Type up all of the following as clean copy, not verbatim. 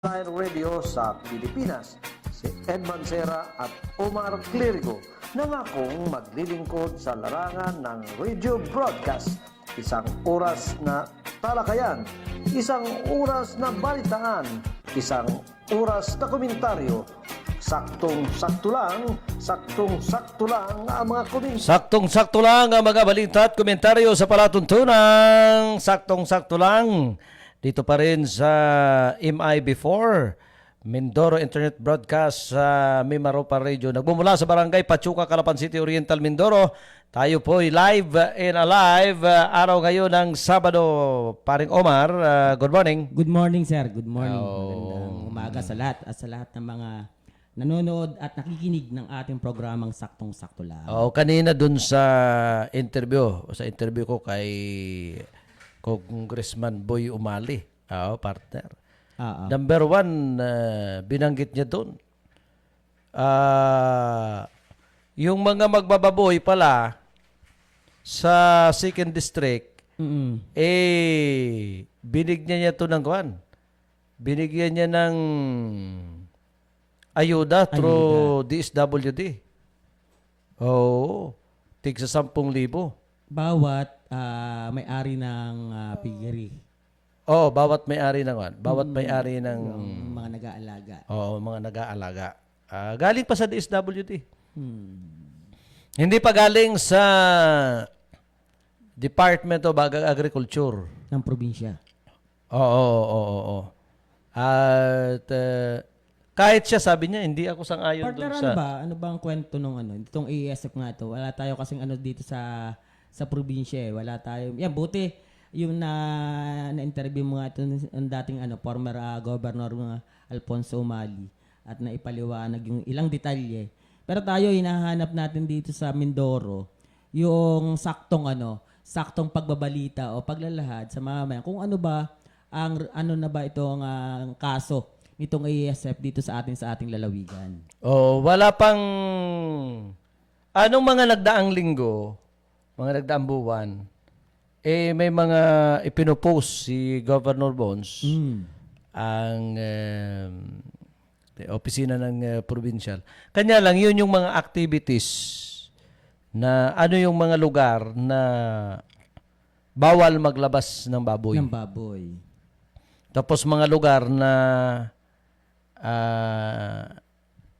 Online Radio sa Pilipinas, si Edman Sera at Omar Clerigo na akong maglilingkod sa larangan ng radio broadcast. Isang oras na talakayan, isang oras na balitaan, isang oras na komentaryo. Saktong-sakto lang ang mga komentaryo. Saktong-sakto lang ang mga balita at komentaryo sa palatuntunan. Saktong-sakto lang. Dito pa rin sa MI4, Mindoro Internet Broadcast sa Mimaropa Radio. Nagmumula sa Barangay Pachuca, Calapan City, Oriental, Mindoro. Tayo po ay live and alive. Araw ngayon ng Sabado. Paring Omar, good morning. Good morning, sir. Good morning. Magandang umaga sa lahat at sa lahat ng mga nanonood at nakikinig ng ating programang Saktong-Sakto Lang. Kanina dun sa interview ko kay Congressman Boy Umali, partner. Number one, binanggit niya doon. Yung mga magbababoy pala sa 2nd District, binigyan niya to ng kuwan. Binigyan niya ng ayuda through DSWD. Tig sa 10,000. Bawat may-ari ng piggery. Bawat may-ari ng kuwan. Bawat may-ari ng Yung mga nag-aalaga. mga nag-aalaga. Galing pa sa DSWD. Hindi pa galing sa Department of Agriculture. Ng probinsya. Oo. At kahit siya sabi niya, hindi ako sang-ayon Partner, doon sa... ano ba ang kwento nung itong AESF nga ito? Wala tayo kasing dito sa probinsya eh. Wala tayo. Yan, buti yung na-interview mo nga ito ang dating former governor Alfonso Umali at naipaliwanag yung ilang detalye. Pero tayo hinahanap natin dito sa Mindoro yung saktong pagbabalita o paglalahad sa mamamayan kung ano ba na ba itong kaso nitong AESF dito sa ating lalawigan. Wala pang... Anong mga nagdaang linggo, mga nagdaang buwan, may mga ipinopost si Governor Bones, ang opisina ng provincial. Kanya lang, yun yung mga activities na yung mga lugar na bawal maglabas ng baboy. Ng baboy. Tapos mga lugar na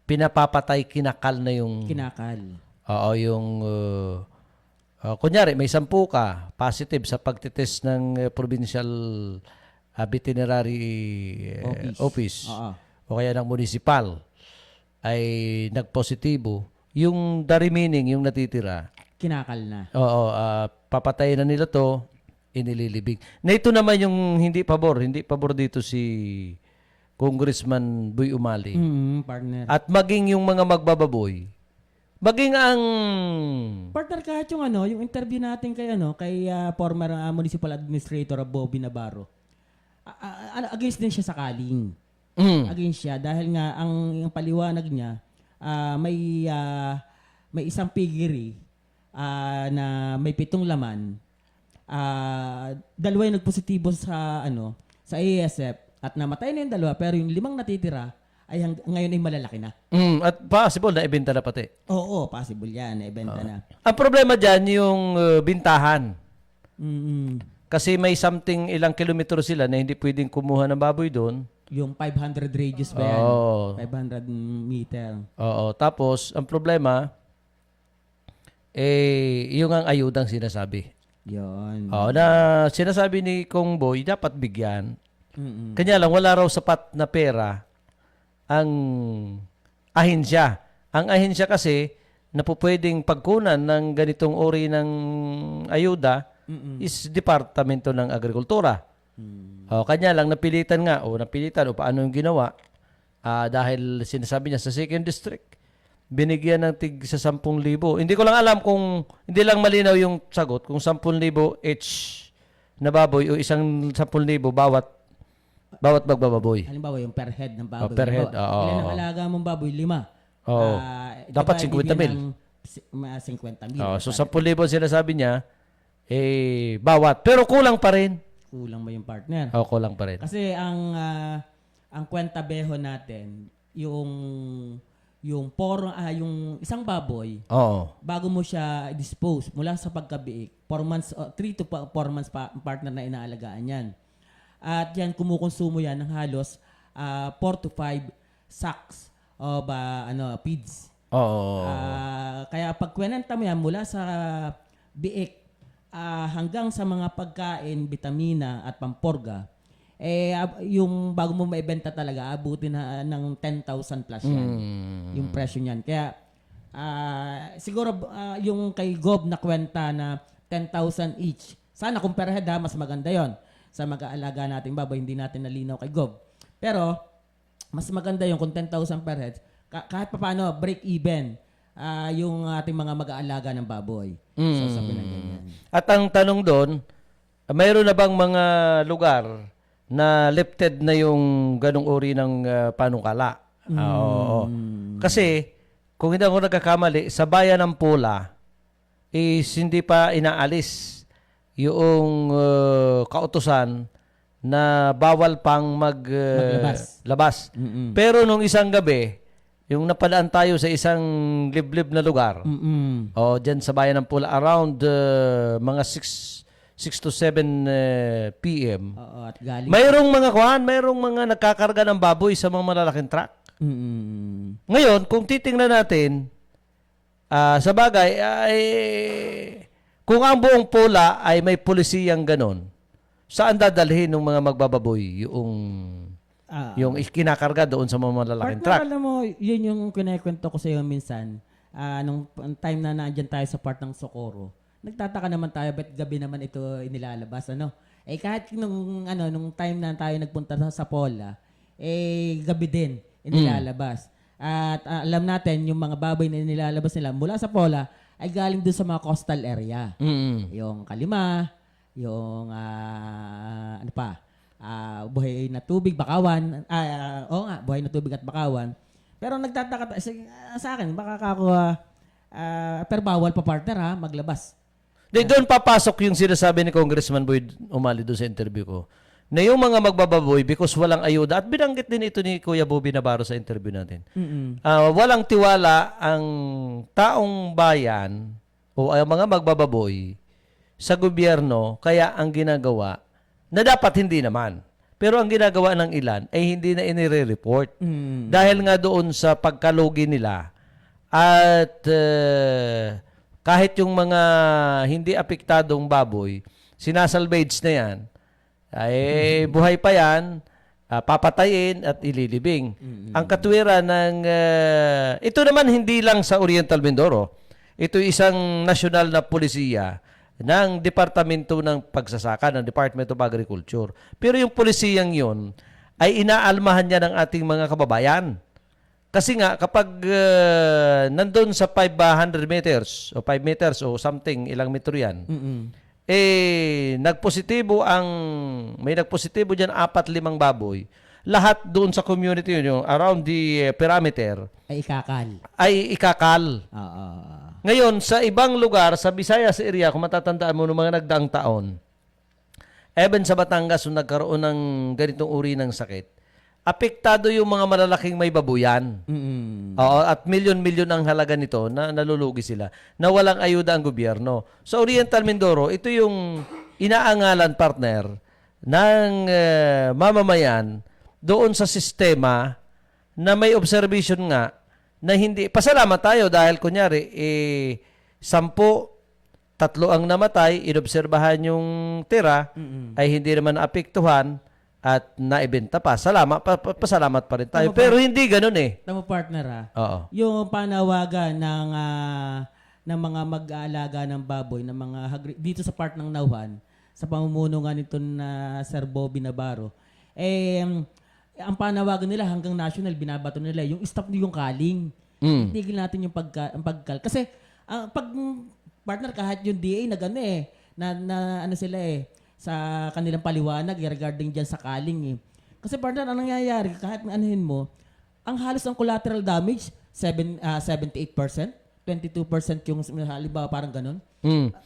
pinapapatay, kinakal na yung... Kinakal. Kunyari, may 10 ka positive sa pagtitest ng provincial veterinary office o kaya ng municipal ay nagpositibo, yung the remaining, yung natitira, Kinakal na. papatayin na nila to, inililibing. Na ito naman yung hindi pabor dito si Congressman Boy Umali. Partner. At maging yung mga magbababoy, maging ang... Partner, kahit yung yung interview natin kay former municipal administrator Bobby Navarro. Against din siya sa kaling. Against siya dahil nga ang paliwanag niya may isang piggery na may 7 laman. 2 yung nagpositibo sa sa ASF at namatay na yung 2 pero yung 5 natitira ay ngayon ay malalaki na. At possible na ibenta na pati. Oo, possible yan. Naibenta na. Ang problema dyan, yung bintahan. Kasi may something ilang kilometro sila na hindi pwedeng kumuha ng baboy doon. Yung 500 radius ba yan? 500 meter. Tapos, ang problema, yung ang ayudang sinasabi. Yun. Na sinasabi ni Kong Boy, dapat bigyan. Kanya lang, wala raw sapat na pera ang ahensya. Ang ahensya kasi na po pwedeng pagkunan ng ganitong uri ng ayuda is Departamento ng Agrikultura. Kanya lang napilitan o paano yung ginawa dahil sinasabi niya sa 2nd District binigyan ng tig sa 10,000. Hindi ko lang alam kung hindi lang malinaw yung sagot kung 10,000 each na baboy o isang 10,000 bawat magbababoy. Halimbawa, yung per head ng baboy. Per head, Ilan ang alaga mong baboy? 5. Dapat 50,000. 50,000. So 10,000 sinasabi niya, bawat. Pero kulang pa rin. Kulang ba yung partner? Kulang pa rin. Kasi ang ang kwentabeho natin, yung isang baboy, Oo. bago mo siya dispose mula sa pagkabiik, 4 months, 3 to 4 months pa ang partner na inaalagaan yan. At yan, kumukonsumo yan ng halos 4 to 5 sacks of feeds. Oo. Kaya pag kwenenta mo yan mula sa biik hanggang sa mga pagkain, vitamina at pamporga, yung bago mo maibenta talaga, abutin na ng 10,000 plus yan. Yung presyo niyan. Kaya siguro yung kay Gob na kwenta na 10,000 each. Sana kung per head mas maganda yon sa mag-aalaga nating baboy. Hindi natin nalinaw kay Gob. Pero mas maganda yung kung 10,000 per head. Kahit pa paano, break even yung ating mga mag-aalaga ng baboy. So sabi na ganyan. At ang tanong doon, mayroon na bang mga lugar na lifted na yung ganong uri ng panukala? Oo. Kasi, kung hindi ako nagkakamali, sa bayan ng Pula, is hindi pa inaalis yung kautusan na bawal pang labas. Pero nung isang gabi, yung napadaan tayo sa isang liblib na lugar, dyan sa bayan ng Pula, around mga 6 to 7 p.m. Oo, at galing. Mayroong mga nagkakarga ng baboy sa mga malalaking truck. Ngayon, kung titingnan natin, sa bagay, kung ang buong Pula ay may pulisiyang ganon, saan dadalhin ng mga magbababoy yung kinakarga doon sa mga malalaking truck? Alam mo, yun yung kinikwento ko sa iyo minsan, nung time na nandyan tayo sa part ng Socorro. Nagtataka naman tayo, ba't gabi naman ito inilalabas, ano? Kahit nung time na tayo nagpunta sa Pola, gabi din inilalabas. At alam natin, yung mga baboy na inilalabas nila mula sa Pola, ay galing doon sa mga coastal area. Yung Kalima, yung, buhay na tubig, Bakawan. Buhay na tubig at Bakawan. Pero nagtataka sa akin, baka pero bawal pa partner maglabas. Doon papasok yung sinasabi ni Congressman Boyd Umali doon sa interview ko, na yung mga magbababoy because walang ayuda, at binanggit din ito ni Kuya Bobby Navarro sa interview natin. Walang tiwala ang taong bayan o ang mga magbababoy sa gobyerno, kaya ang ginagawa, na dapat hindi naman. Pero ang ginagawa ng ilan ay hindi na inire-report. Dahil nga doon sa pagkalugi nila. At kahit yung mga hindi apektadong baboy, sinasalvage na yan, ay buhay pa yan, papatayin at ililibing. Ang katwiran ng... ito naman hindi lang sa Oriental Mindoro. Ito isang nasyonal na polisiya ng Departamento ng Pagsasaka, ng Department of Agriculture. Pero yung polisiyang yun ay inaalmahan niya ng ating mga kababayan. Kasi nga, kapag nandun sa 500 meters o 5 meters o something, ilang metro yan, may nagpositibo dyan 4-5 baboy. Lahat doon sa community yun, around the perimeter, ay ikakal. Ngayon, sa ibang lugar, sa Visayas area, kung matatandaan mo ng mga nagdaang taon, even sa Batangas, nung nagkaroon ng ganitong uri ng sakit, apektado yung mga malalaking may babuyan. At milyon-milyon ang halaga nito na nalulugi sila, na walang ayuda ang gobyerno. Sa Oriental Mindoro, ito yung inaangalan, partner, ng mamamayan doon sa sistema na may observation nga na hindi, pasalamat tayo dahil kunyari, 10, 3 ang namatay, inobserbahan yung tira, ay hindi naman naapektuhan at naibenta pa. Pasalamat pa rin tayo. Pero hindi ganun Tama partner Oo. Yung panawagan ng mga mag-aalaga ng baboy, ng mga dito sa part ng Nauhan, sa pamumuno nga nito na Sir Bobby Navarro, ang panawagan nila hanggang national, binabato nila, yung stop yung kaling. Tigil natin yung pagkal. Kasi, pag partner, kahit yung DA na sila sa kanilang paliwanag regarding dyan sa kaling Kasi partner, anong nangyayari? Kahit anuhin mo, ang halos ng collateral damage, 78%, 22% yung halimbawa parang ganun.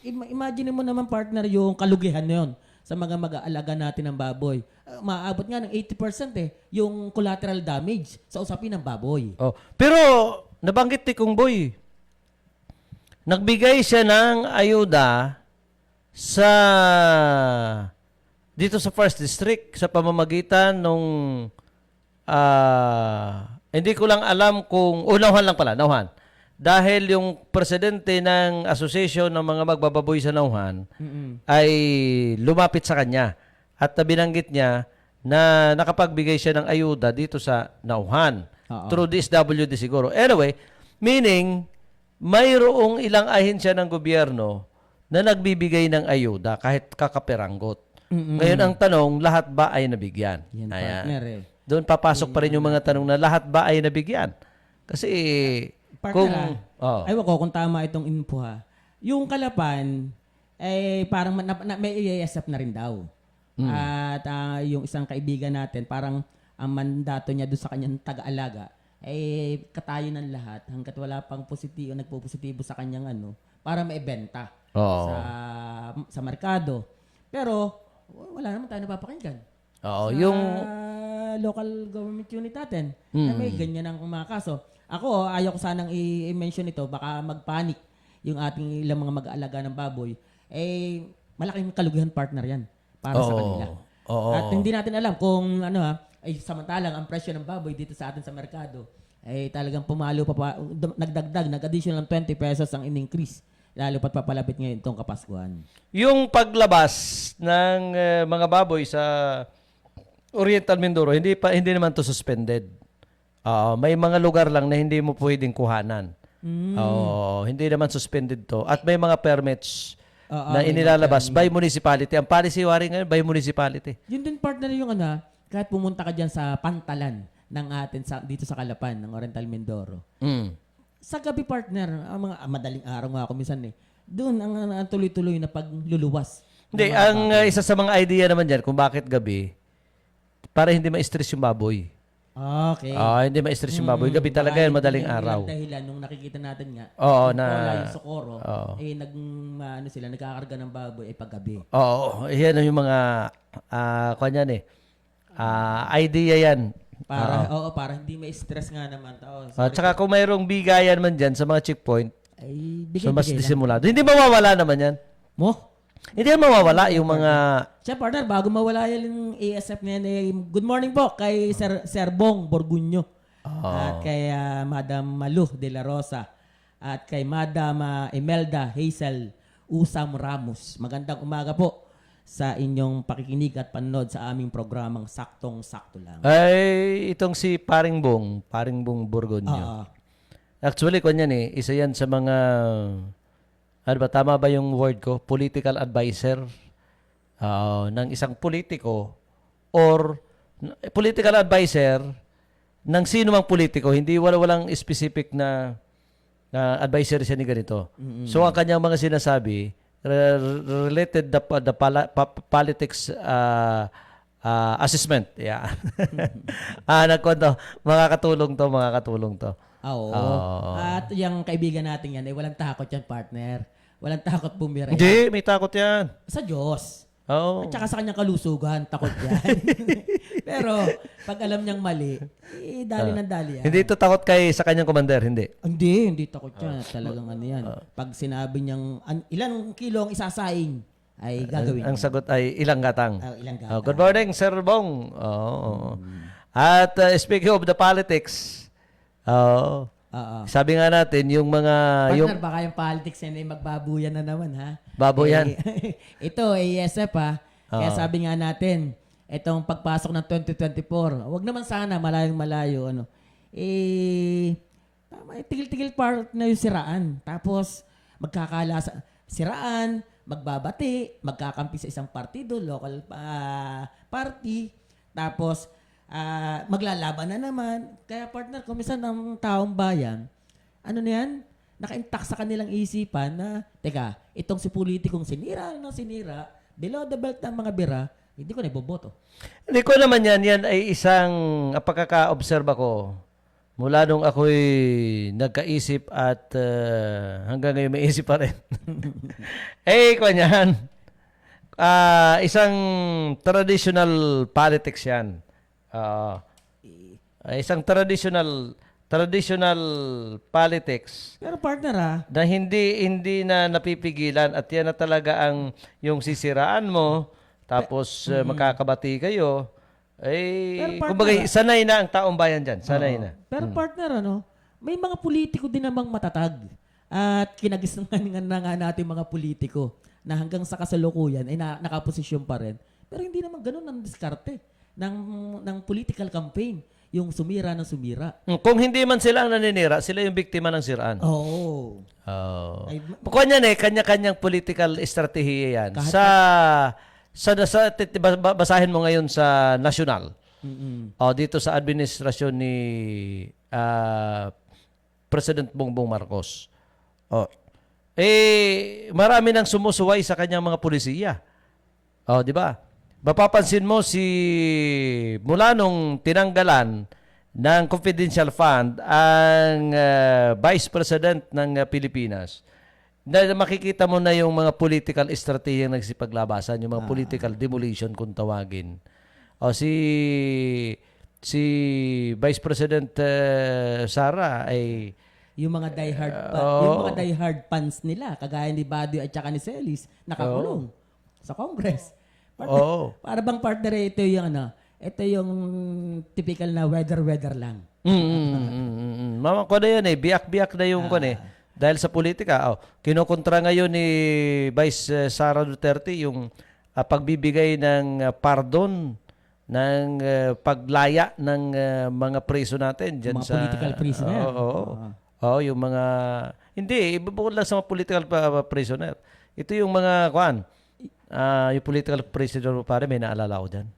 Imagine mo naman partner yung kalugihan na yun sa mga mag-aalaga natin ng baboy. Maaabot nga ng 80% yung collateral damage sa usapin ng baboy. Oh. Pero nabanggit ni Kung Boy, nagbigay siya ng ayuda sa dito sa First District sa pamamagitan nung hindi ko lang alam kung nauhan lang pala, nauhan. Dahil yung presidente ng Association ng mga magbababoy sa Nauhan ay lumapit sa kanya at binanggit niya na nakapagbigay siya ng ayuda dito sa Nauhan. Oo. Through DSWD siguro. Anyway, meaning mayroong ilang ahensya ng gobyerno na nagbibigay ng ayuda kahit kakaperanggot. Ngayon ang tanong, lahat ba ay nabigyan? Yan, Ayan. partner Doon papasok pa rin yung mga tanong na lahat ba ay nabigyan? Kasi kung Aywan ko kung tama itong info ha. Yung Kalapan, parang may IASF na rin daw. At yung isang kaibigan natin, parang ang mandato niya doon sa kanyang taga-alaga, katayo ng lahat hanggat wala pang positibo, nagpo-positibo sa kanyang para maibenta sa merkado. Pero wala naman tayo napapakinggan. Oo, Sa yung local government unit natin na may ganyan ang mga kaso. Ako, ayaw ko sanang i-mention ito, baka mag-panic yung ating ilang mga mag-aalaga ng baboy. Malaking kalugihan partner yan para sa kanila. At hindi natin alam kung samantalang ang presyo ng baboy dito sa atin sa merkado talagang pumalo pa, nag-additional ng 20 pesos ang in-increase. Lalo pat papalapit ngayon itong Kapaskuhan. yung paglabas ng mga baboy sa Oriental Mindoro, hindi naman to suspended. May mga lugar lang na hindi mo pwedeng kuhanan. Hindi naman suspended to. At may mga permits na inilalabas by municipality. Ang policy wari ngayon by municipality. Yun din partner yung kahit pumunta ka dyan sa pantalan ng atin dito sa Kalapan ng Oriental Mindoro. Sa gabi partner, ang mga madaling araw nga ako minsan doon ang tuloy-tuloy na pagluluwas. Hindi, ang isa sa mga idea naman dyan kung bakit gabi, para hindi ma-stress yung baboy. Okay. Hindi ma-stress yung baboy. Gabi talaga yan, madaling araw. Dahilan nung nakikita natin nga, na yung Socorro, sila nagkakarga ng baboy paggabi. Yan yung mga kanyan idea yan. Para hindi may stress nga naman tao. Tsaka kung mayroong bigayan man dyan sa mga checkpoint, so mas bigay lang. disimulado. Hindi mawawala naman yan. Hindi yan mawawala yung mga... Siya partner, bago mawala yung ASF na yan, good morning po kay Sir Bong Borgunyo. At kay Madam Malu de la Rosa. At kay Madam Imelda Hazel Usam Ramos. Magandang umaga po sa inyong pakikinig at panonood sa aming programang Saktong-Sakto Lang. Ay, itong si Paring Bong Borgonyo. Actually, kanyan isa yan sa mga... Ano ba, tama ba yung word ko? Political advisor ng isang politiko or political advisor ng sino mang politiko. Hindi walang specific na advisor siya ni ganito. So, ang kanyang mga sinasabi, related the politics assessment. Yeah. Makakatulong to. At yung kaibigan natin yan, walang takot yan, partner. Walang takot bumira. Hindi, may takot yan. Sa Diyos. At saka sa kanyang kalusugan, takot yan. Pero, pag alam niyang mali, dali ng dali yan. Hindi ito takot sa kanyang commander, hindi. Hindi takot yan. Talagang yan. Pag sinabi niyang, ilang kilo ang isasaing, ay gagawin. Ang sagot ay ilang gatang. Ilang gatang. Good morning, Sir Bong. At speaking of the politics, sabi nga natin, yung mga... Partner, baka yung politics yan ay magbabuyan na naman, ha? Baboyan. Ito, ASF, ha? Kaya sabi nga natin, itong pagpasok ng 2024, wag naman sana, malayong-malayo, tigil-tigil part na yung siraan. Tapos, magkakalasa, siraan, magbabati, magkakampi sa isang partido, local party, tapos, maglalaban na naman. Kaya partner, kung minsan ng taong bayan, naka-intact sa kanilang isipan na, teka, itong si politikong sinira, below the belt ng mga bira, hindi ko na iboboto. Hindi ko naman yan ay isang pagkaka-obserba ko mula nung ako'y nagkaisip at hanggang ngayon may isip pa rin. Kanyan. isang traditional politics yan. Isang traditional politics Pero partner na hindi na napipigilan at yan na talaga ang yung sisiraan mo tapos magkakabati kayo Pero partner, kumbaga sanay na ang taong bayan diyan, sanay na. Pero partner, may mga politiko din namang matatag. At kinagisnan na nga natin mga politiko na hanggang sa kasalukuyan ay nakaposisyon pa rin. Pero hindi naman ganun ang diskarte ng political campaign. Yung sumira ng sumira. Kung hindi man sila ang naninira, sila yung biktima ng siraan. Oo. Ay, Kanya-kanyang political strategy yan. Basahin mo ngayon sa national. Dito sa administrasyon ni President Bongbong Marcos. Marami nang sumusuway sa kanyang mga pulisiya. Di ba? Mapapansin mo mula nung tinanggalan ng confidential fund ang Vice President ng Pilipinas, na makikita mo na yung mga political strategy ang nagsipaglabasan, yung mga political demolition kung tawagin. Si Vice President Sara ay yung mga diehard fans nila, kagaya ni Badio at saka ni Celis, nakakulong sa Congress. Para bang partner, ito yung typical na weather lang. Mama ko na yun biyak-biyak na yung dahil sa politika. Kinukontra ngayon ni Vice Sara Duterte yung pagbibigay ng pardon ng paglaya ng mga preso natin dyan Mga political prisoner. Yung mga hindi bukod lang sa mga political prisoner. Ito yung mga yung political prisoner mo pare, may naalala ko dyan.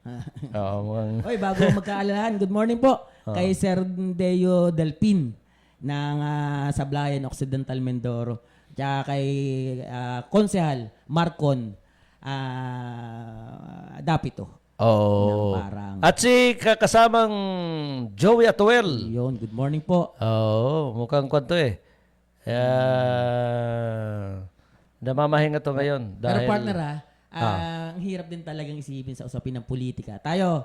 Oy, bago magkaalalahan, good morning po kay Sir Deo Delpin ng Sablayan Occidental Mindoro. Tsaka kay Konsehal Marcon Dapito. At si kasamang Joey Atuel. Yun, good morning po. Mukhang kwanto namamahinga to ngayon. Pero Dahil, partner ang hirap din talagang isipin sa usapin ng politika. Tayo,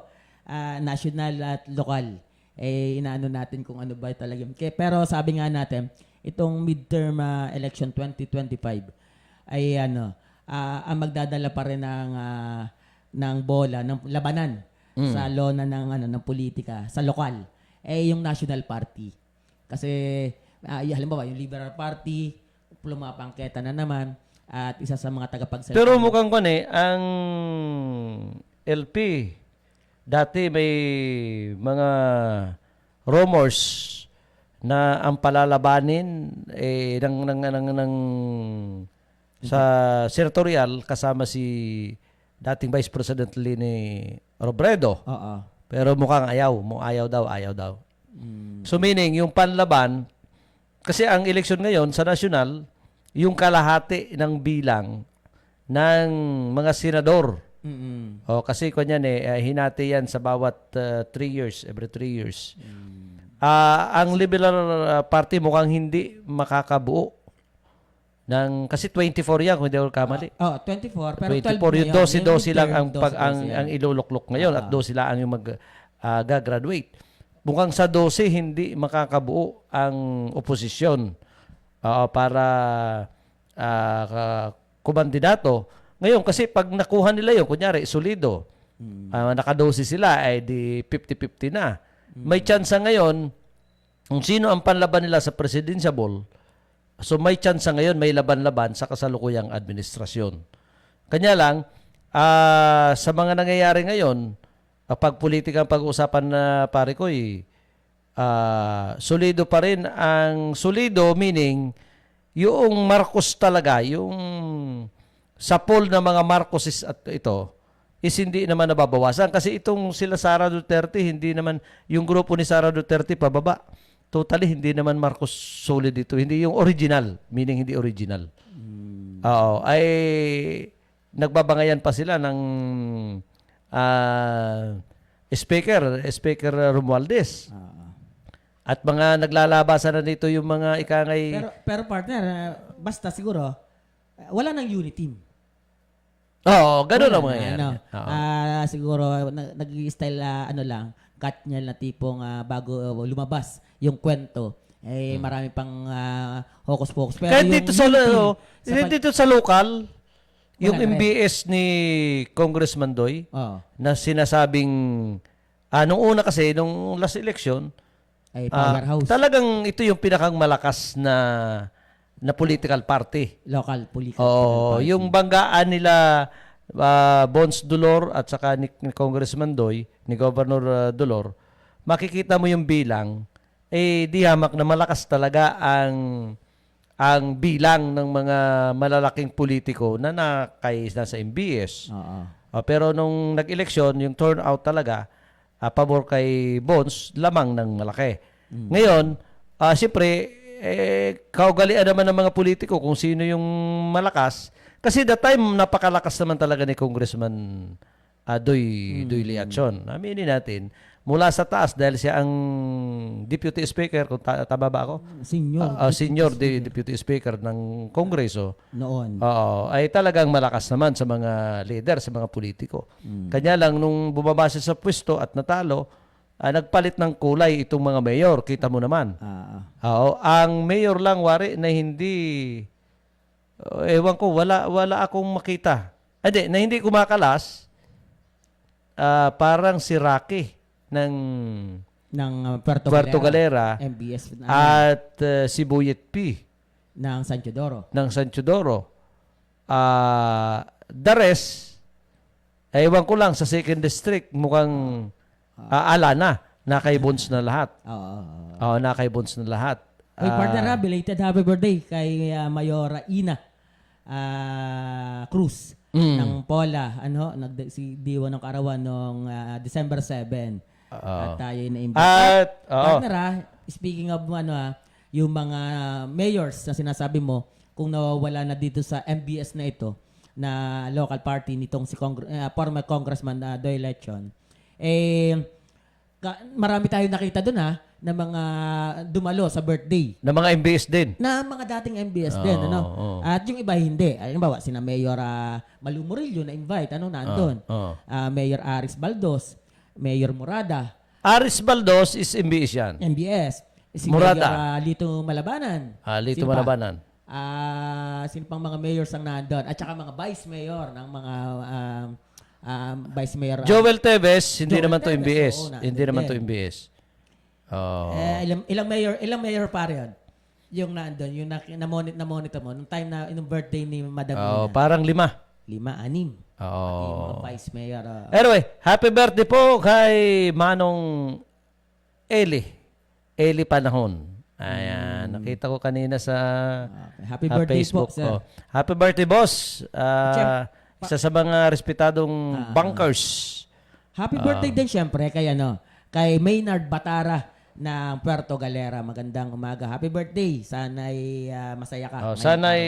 national at lokal, inaano natin kung ano ba talaga. Pero sabi nga natin, itong midterm election 2025 ay ang magdadala pa rin ng bola, ng labanan sa lona ng politika, sa lokal, yung National Party. Kasi, halimbawa, yung Liberal Party, lumapangketa na naman, at isa sa mga tagapagsalita. Pero mukhang ang LP, dati may mga rumors na ang palalabanin sa senatorial kasama si dating Vice President Leni Robredo. Pero mukhang ayaw daw. So meaning, yung panlaban, kasi ang eleksyon ngayon sa national, yung kalahati ng bilang ng mga senador. Kasi kanyan hinati yan sa bawat 3 years, every 3 years. Ang Liberal Party mukhang hindi makakabuo kasi 24 yan kung hindi ako kamali. 24 pero 24 yung 12 lang ang iluluklok ngayon at 12 lang yung gagraduate. Mukhang sa 12 hindi makakabuo ang oposisyon para kumandidato. Ngayon kasi pag nakuha nila yun, kunyari solido, naka-12 sila ay di 50-50 na. May chance ngayon kung sino ang panlaban nila sa presidential. So may chance ngayon, may laban-laban sa kasalukuyang administrasyon. Kanya lang, sa mga nangyayari ngayon, pag politika ang pag-uusapan na pare ko, solido pa rin ang solido, meaning yung Marcos talaga, yung sa poll ng mga Marcoses at ito, is hindi naman nababawasan. Kasi itong sila Sara Duterte, hindi naman, yung grupo ni Sara Duterte pababa. Totally, hindi naman Marcos solid ito. Hindi yung original, meaning hindi original. Ay nagbabangayan pa sila ng Speaker Romualdez. At mga naglalabasan na dito yung mga ikangay... Pero partner, basta siguro, wala nang unity team. Oo, ganun Wala ang na, mangyayari. ano. Oo. Siguro nag-style ano lang, cut niya na tipong bago lumabas yung kwento. Marami pang hocus-pocus. Pero Kahit yung dito sa, meeting dito sa local, yung Wala na rin. MBS ni Congressman Doy, oh, na sinasabing, nung una kasi, nung last election, ay powerhouse, talagang ito yung pinakang malakas na political party. local political Oo, party. yung banggaan nila Bons Dolor at saka ni Congressman Doy, ni Governor Dolor, makikita mo yung bilang, di hamak na malakas talaga ang bilang ng mga malalaking politiko na nasa MBS. Oo. Pero nung nag-eleksyon, yung turnout talaga, pabor kay Bons, lamang ng malaki. Ngayon, siyempre, kaugalian naman ng mga politiko kung sino yung malakas. Kasi that time, napakalakas naman talaga ni Congressman Doy Liachon. Aminin natin, mula sa taas, dahil siya ang Deputy Speaker, kung tama ba ako? Senior Deputy Speaker ng Kongreso. noon. Oo, ay talagang malakas naman sa mga leader, sa mga politiko. Kanya lang, nung bumaba siya sa pwesto at natalo, nagpalit ng kulay itong mga mayor. Kita mo naman. Oo, ang mayor lang, wari, na hindi, ewan ko, wala akong makita. Na hindi kumakalas, parang si Rocky ng Puerto Galera MBS at si Buyet P. ng San Teodoro. ng San Teodoro. The rest, ewan ko lang, sa second district, mukhang ala na kay Bons na lahat. Oo, na kay Bons na lahat. Uy, partner, belated happy birthday kay Mayora Ina Cruz ng Pola. Si Diwa ng Karawan noong December 7. At tayo na-invite. Partner, speaking of yung mga mayors na sinasabi mo, kung nawawala na dito sa MBS na ito, na local party nitong si former Congressman Doy Lechon, marami tayong nakita doon na mga dumalo sa birthday. Na mga MBS din. Na mga dating MBS din, At yung iba hindi. Halimbawa, sina Mayor Malu Murillo na invite, nandun. Mayor Aris Baldos, Mayor Murada. Aris Baldos is MBS yan. MBS. Si Murada. Mayor Lito Malabanan. Lito Sino pa? Malabanan. Sino pang mga mayors ang nandun? At saka mga vice mayor ng mga vice mayor. Joel Teves, hindi Joel naman to Teves, MBS. oo, nandun Hindi naman to din. MBS. Ilang mayor pa rin yung nandun, yung na-monitor mo, nung time na, yung birthday ni Madam Nina. Parang 5. 5, 6. Pati yung mga vice mayor. Anyway, happy birthday po kay Manong Eli Panahon. Ayan, nakita ko kanina sa Happy birthday Facebook po, sir. ko. Happy birthday, boss. Isa sa mga respetadong bankers. Happy birthday din syempre kay Maynard Batara ng Puerto Galera. Magandang umaga. Happy birthday. Sana'y masaya ka. Sana'y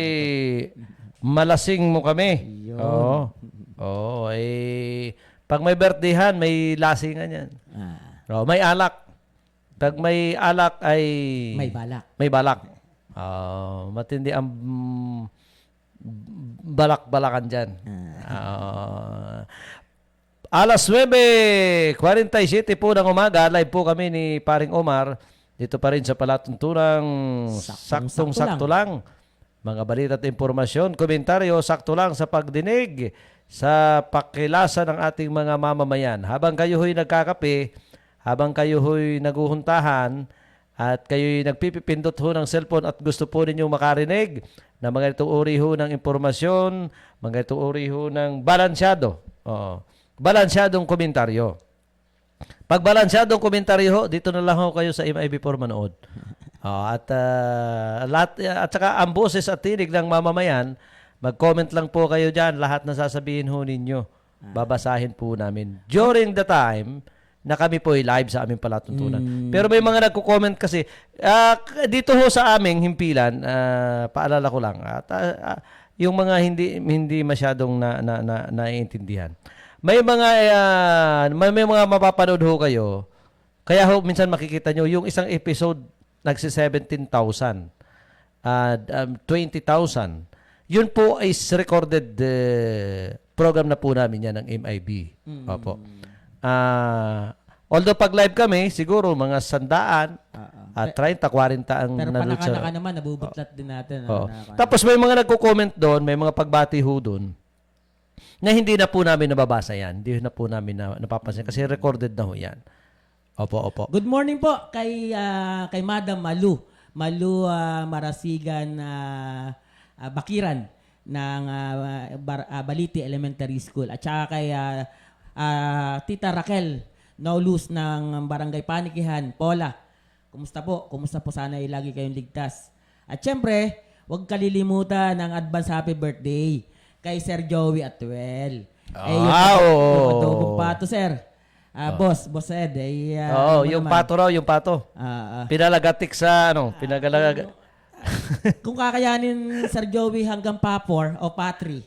malasing mo kami. Yun. Oo. Pag may birthdayhan, may lasingan yan. May alak. Pag may alak ay... May balak. May balak. Matindi ang balak-balakan dyan. Alas 9:47 po ng umaga, live po kami ni Paring Omar. Dito pa rin sa palatuntunang saktong-sakto lang. Mga balita at impormasyon, komentaryo, sakto lang sa pagdinig, sa pakilasa ng ating mga mamamayan. Habang kayo ho'y nagkakape, habang kayo ho'y naguhuntahan, at kayo'y nagpipipindot ho ng cellphone at gusto po ninyong makarinig na mga itong uri ho ng impormasyon, mga itong uri ho ng balansyado. Balansyadong komentaryo. Pag balansyadong komentaryo ho, dito na lang ho kayo sa MIB4 manood. At saka ang boses at tinig ng mamamayan, mag-comment lang po kayo dyan. Lahat na sasabihin ho ninyo, babasahin po namin during the time na kami po ay live sa aming palatuntunan. Pero may mga nagko-comment kasi, dito ho sa aming himpilan, paalala ko lang, yung mga hindi masyadong naiintindihan. May mga mapapanood ho kayo. Kaya ho minsan makikita nyo yung isang episode nagsi-17,000, 20,000. Yun po is recorded program na po namin yan ng MIB. Opo. Although pag live kami, siguro mga 100 at 30, 40 ang Pero nanonood sa... panaka-naka naman, nabubutlat din natin. Oo. Tapos may mga nagko-comment doon, may mga pagbati ho doon, na hindi na po namin nababasa yan. Hindi na po namin napapansin kasi recorded na ho yan. Opo. Good morning po kay Madam Malu. Malu Marasigan Bakiran ng Baliti Elementary School. At saka kay Tita Raquel Naulus ng Barangay Panikihan, Pola. Kumusta po? Kumusta po? Sana ay lagi kayong ligtas. At syempre, huwag kalilimutan ng advance happy birthday kay Sir Joey Atuel. Yung adobong pato, sir. Boss Ed. Yung pato raw, yung pato. Pinalagatik sa, Kung kakayanin Sir Joey hanggang pa-4 o pa-3,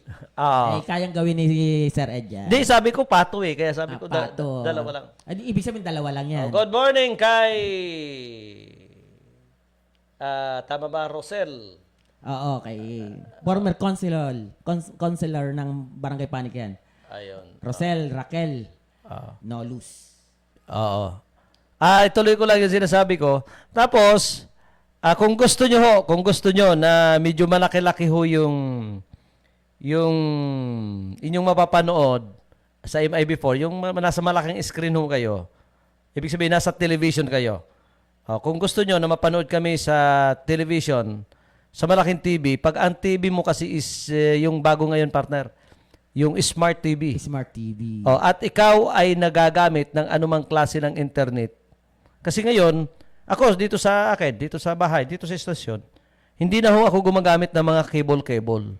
kayang gawin ni Sir Ed yan. Hindi, sabi ko pato kaya sabi ko pato. dalawa lang. Ibig sabihin dalawa lang yan. Good morning kay tama ba, Rosel? Oo, kay former councilor ng Barangay Panikian. Ayun. Rosel, Raquel, Nolus. Oo. Ituloy ko lang yung sinasabi ko. Tapos, kung gusto nyo na medyo malaki-laki ho yung inyong mapapanood sa MIB4, yung nasa malaking screen ho kayo, ibig sabihin nasa television kayo. Kung gusto nyo na mapanood kami sa television, sa malaking TV, pag ang TV mo kasi is yung bago ngayon, partner, yung Smart TV. Smart TV. At ikaw ay nagagamit ng anumang klase ng internet. Kasi ngayon, ako dito sa akin, dito sa bahay, dito sa estasyon, hindi na ho ako gumagamit ng mga cable.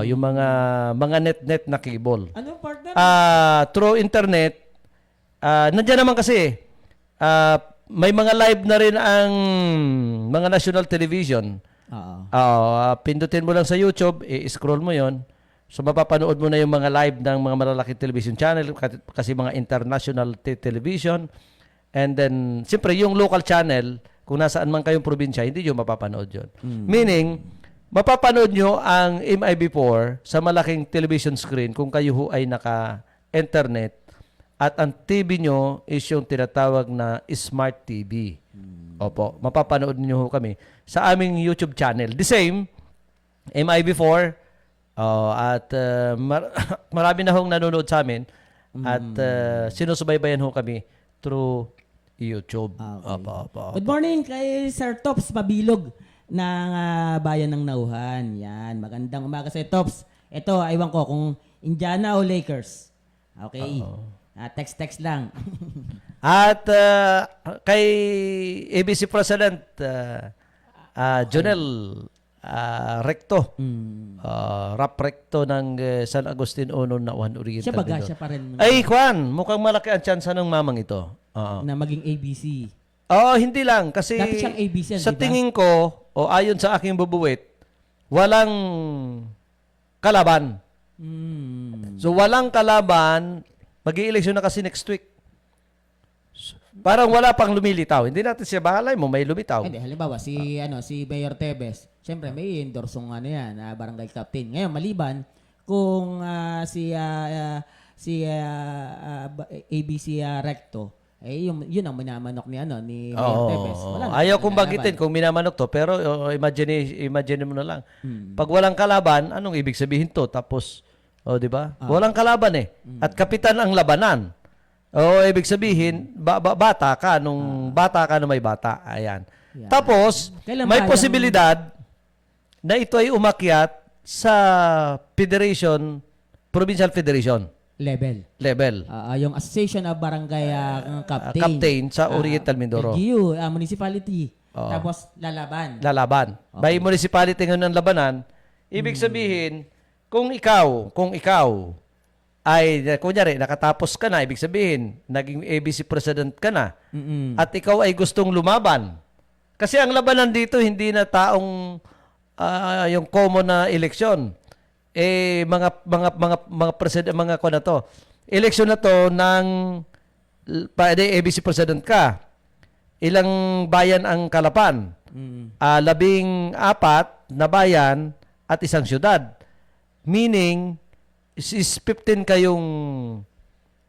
Yung mga net na cable. Ano partner? Through internet, nandiyan naman kasi, may mga live na rin ang mga national television. Pindutin mo lang sa YouTube, i-scroll mo yon. So mapapanood mo na yung mga live ng mga malalaking television channel kasi mga international television. And then, siyempre, yung local channel, kung nasaan man kayong probinsya, hindi nyo mapapanood yun. Meaning, mapapanood nyo ang MIB4 sa malaking television screen kung kayo ho ay naka-internet at ang TV nyo is yung tinatawag na Smart TV. Opo, mapapanood nyo ho kami sa aming YouTube channel. The same, MIB4, at marami na hong nanonood sa amin at sinusubaybayan ho kami through YouTube. Okay. Opo. Good morning kay Sir Tops Pabilog ng Bayan ng Nauhan. Yan, magandang umaga sa Tops. Ito, aywan ko kung Indiana o Lakers. Okay. Text lang. At kay ABC President Jonel Recto, Rap Recto ng San Agustin Uno na Juan Oriental. Siya baga, siya pa rin. Ay, Juan, mukhang malaki ang tsansa ng mamang ito. Na maging ABC. Hindi lang. Kasi Dati siyang ABC yan, sa diba? tingin ko, ayon sa aking bubuwit, walang kalaban. So, walang kalaban. Mag-i-eleksyon na kasi next week. Parang wala pang lumilitaw. Hindi natin siya bahalay mo, may lumitaw. Hindi, halimbawa, si Mayor Tebes, siyempre may endorse ng barangay captain. Ngayon, maliban, kung ABC Recto, yun ang minamanok ni Mayor Tebes. Ayaw kong banggitin kung minamanok to, pero imagine mo na lang. Pag walang kalaban, anong ibig sabihin to? Tapos, di ba? Walang kalaban At kapitan ang labanan. Ibig sabihin, bata ka nung may bata. Ayan. Yeah. Tapos, Kailan may ba posibilidad na ito ay umakyat sa Federation, Provincial Federation level. Yung Association of Barangay Captain. Captain sa Oriental Mindoro. LGU, municipality. Tapos lalaban. By municipality ngayon ang labanan, ibig sabihin, kung ikaw ay, kunyari, nakatapos ka na, ibig sabihin, naging ABC President ka na, at ikaw ay gustong lumaban. Kasi ang labanan dito, hindi na taong yung common na eleksyon. Mga president, eleksyon na to ng ABC President ka. Ilang bayan ang kalapan? 14 na bayan at isang syudad. Meaning, is 15 kayong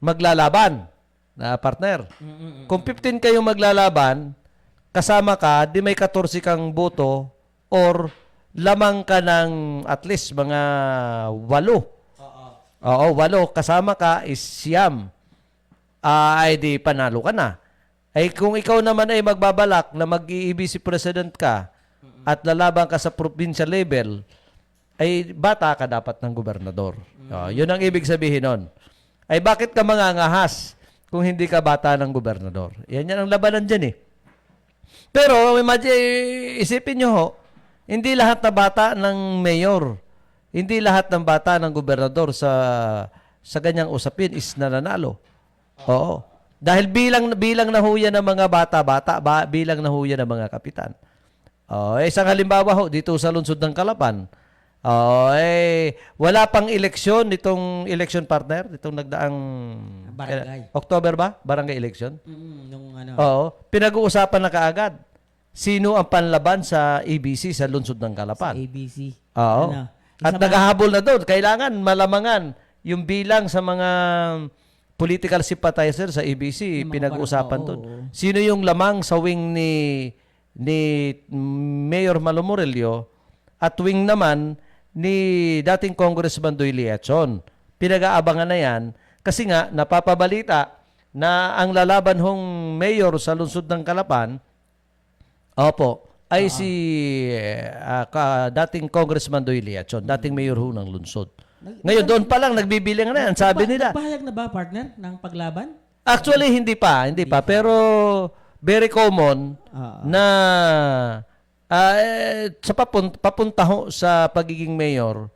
maglalaban na partner. Kung 15 kayong maglalaban, kasama ka, di may 14 kang boto or lamang ka ng at least mga 8. Oo, 8. Kasama ka is siyam. Ay di panalo ka na. Ay kung ikaw naman ay magbabalak na mag-i-vice president ka at lalaban ka sa provincial level, ay bata ka dapat ng gobernador. Yun ang ibig sabihin nun. Ay bakit ka mangangahas kung hindi ka bata ng gobernador? Yan ang labanan dyan eh. Pero isipin nyo ho, hindi lahat na bata ng mayor, hindi lahat ng bata ng gobernador sa ganyang usapin is nananalo. Oo. Dahil bilang na ho yan ng mga bata-bata, bilang na ho yan ng mga kapitan. Isang halimbawa ho, dito sa lungsod ng Calapan, wala pang eleksyon nitong election partner, itong nagdaang Barangay. October ba? Barangay election? Nung ano. Oo. Pinag-uusapan na kaagad. Sino ang panlaban sa EBC sa lungsod ng Calapan? ABC. Oo. Ano? At naghahabol na doon. Kailangan malamangan yung bilang sa mga political sympathizer sa EBC. Yung mga Pinag-uusapan oo, doon. oo. Sino yung lamang sa wing ni Mayor Malo Morello at wing naman ni dating Congressman Doy Liachon. Pinag-aabangan na yan kasi nga napapabalita na ang lalaban hong mayor sa lungsod ng Calapan ay si dating Congressman Doy Liachon, dating mayor ho ng lungsod. Ngayon, doon pa lang, nagbibilang na yan. Sabi nila. Nagpahayag na ba, partner, ng paglaban? Actually, hindi pa. Pero very common na sa papunta ho sa pagiging mayor,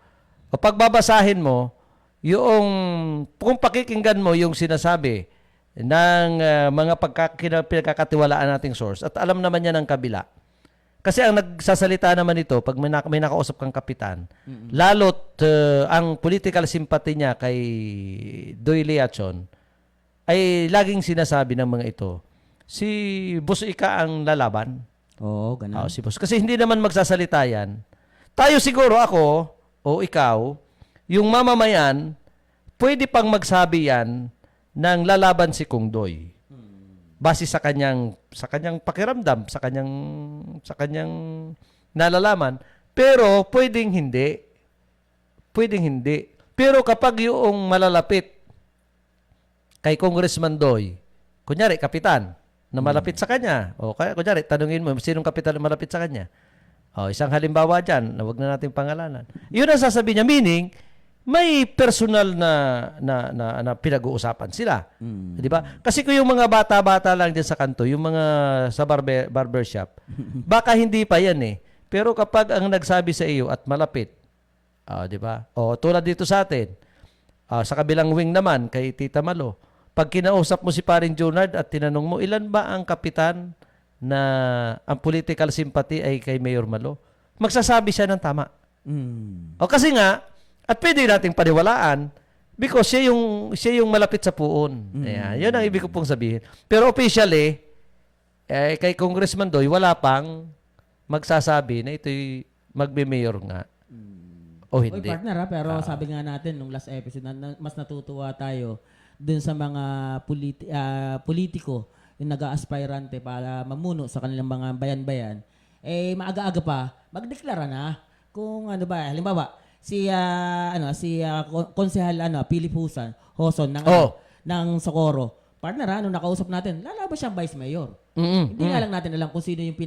o pagbabasahin mo, kung pakikinggan mo yung sinasabi ng mga pinagkakatiwalaan nating source, at alam naman niya ng kabila. Kasi ang nagsasalita naman ito, pag may nakausap kang kapitan, lalo't ang political sympathy niya kay Doy Liachon, ay laging sinasabi ng mga ito, si Boss Ika ang lalaban. Oo, ganun. Si Boss. Kasi hindi naman magsasalita yan. Tayo siguro, ako o ikaw, yung mamamayan, pwede pang magsabi yan ng lalaban si Kung Doy. Base sa kanyang pakiramdam, sa kanyang nalalaman. Pero pwedeng hindi. Pwedeng hindi. Pero kapag yung malalapit kay Congressman Doy, kunyari kapitan na malapit sa kanya, o kaya kunyari tanungin mo sinong kapitan na malapit sa kanya. Isang halimbawa diyan, na wag na nating pangalanan. 'Yun ang sasabihin niya, meaning may personal na pinag-uusapan sila. 'Di ba? Kasi kung yung mga bata-bata lang diyan sa kanto, yung mga sa barbershop, baka hindi pa 'yan eh. Pero kapag ang nagsabi sa iyo at malapit, 'di ba? Tulad dito sa atin. Sa kabilang wing naman kay Tita Malo, pag kinausap mo si Paring Junard at tinanong mo, ilan ba ang kapitan na ang political sympathy ay kay Mayor Malo? Magsasabi siya ng tama. Kasi nga, at pwede nating paniwalaan because siya yung malapit sa puon. Ayan, yun ang ibig ko pong sabihin. Pero officially, kay Congressman Doy, wala pang magsasabi na ito'y magbe-mayor nga. O Oy, hindi. partner pero sabi nga natin nung last episode, mas natutuwa tayo dun sa mga politiko yung nag-aaspirante para mamuno sa kanilang mga bayan-bayan. Maaga-aga pa, magdeklara na kung ano ba, halimbawa, si Konsehal Philip Hoson ng Socorro. Partner, nakausap natin, lalaban siyang vice mayor. Hindi nga lang natin alam kung sino yung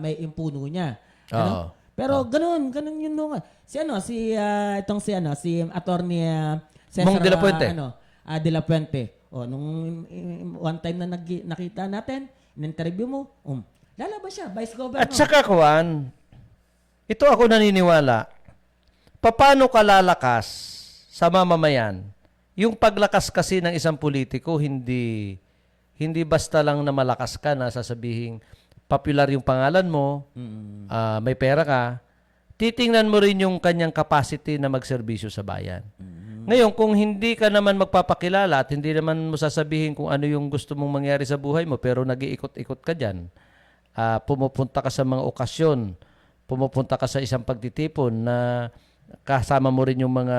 may impuno niya. Ano? Pero ganun yun nung si Attorney Cesar Mong de la Puente. De la Puente. Nung one time na nakita natin, in-interview mo, lalaban siya, vice governor. At saka kuwan, ito ako naniniwala, paano ka lalakas sa mamamayan? Yung paglakas kasi ng isang politiko, hindi basta lang na malakas ka na sasabihin, popular yung pangalan mo, may pera ka, titingnan mo rin yung kanyang capacity na magserbisyo sa bayan. Ngayon, kung hindi ka naman magpapakilala at hindi naman mo sasabihin kung ano yung gusto mong mangyari sa buhay mo, pero nag-iikot-ikot ka dyan, pumupunta ka sa mga okasyon, pumupunta ka sa isang pagtitipon na kasama mo rin yung mga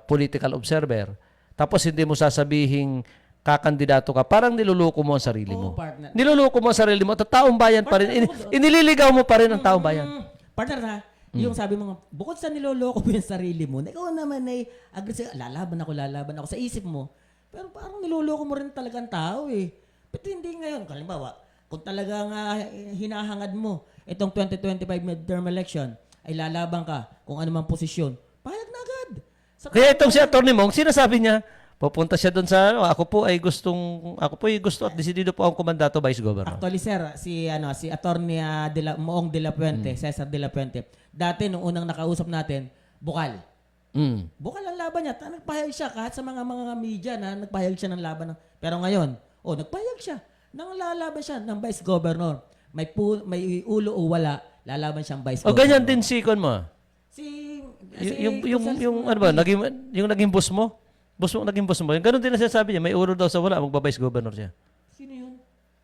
political observer, tapos hindi mo sasabihin kakandidato ka, parang niluluko mo ang sarili mo. partner. Niluluko mo ang sarili mo, at taong bayan pa rin. Inililigaw mo pa rin ang taong bayan. Partner ha, yung sabi mo, bukod sa niloloko mo yung sarili mo, ikaw naman ay aggressive, lalaban ako sa isip mo. Pero parang niloloko mo rin talagang tao eh. Pero hindi ngayon, halimbawa, kung talagang hinahangad mo itong 2025 midterm election, ay lalaban ka kung ano mang posisyon, payag na agad. Kaya itong si Atty. Mong, sinasabi niya, pupunta siya doon sa, ako po ay gusto at desidido po akong kumandato vice governor. Actually sir, si Atty. Moong de la Puente, Cesar de la Puente, dati nung unang nakausap natin, bukal. Bukal ang laban niya. Nagpahayag siya kahit sa mga media na nagpahayag siya ng laban. Pero ngayon, nagpahayag siya. Nang lalaban siya ng vice governor. May ulo o wala, lalaban siyang vice governor. Ganyan din sikon mo. Yung ano ba, yung naging boss mo? Naging boss mo. Yung ganun din ang sinasabi niya, may ulo daw sa wala, magba-vice governor siya. Sino yun?